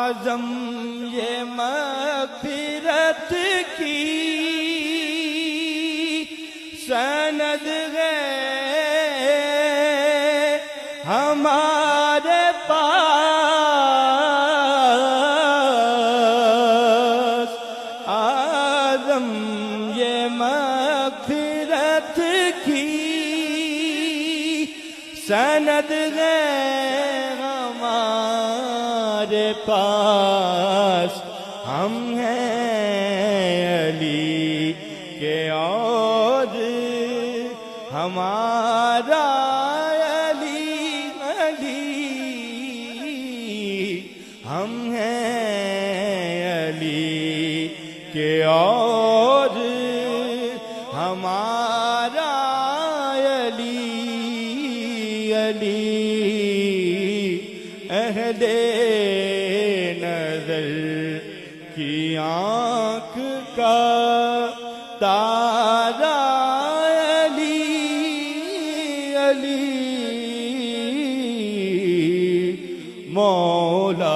आजम ये मग़फ़िरत की सनद है हमारे पास। आजम ये मग़फ़िरत की सनद है हमारे पास। हम हैं अली के और हमारा अली अली। हम हैं अली के और हमारा अली अली। अहले नज़र की आँख का तारा अली अली। मौला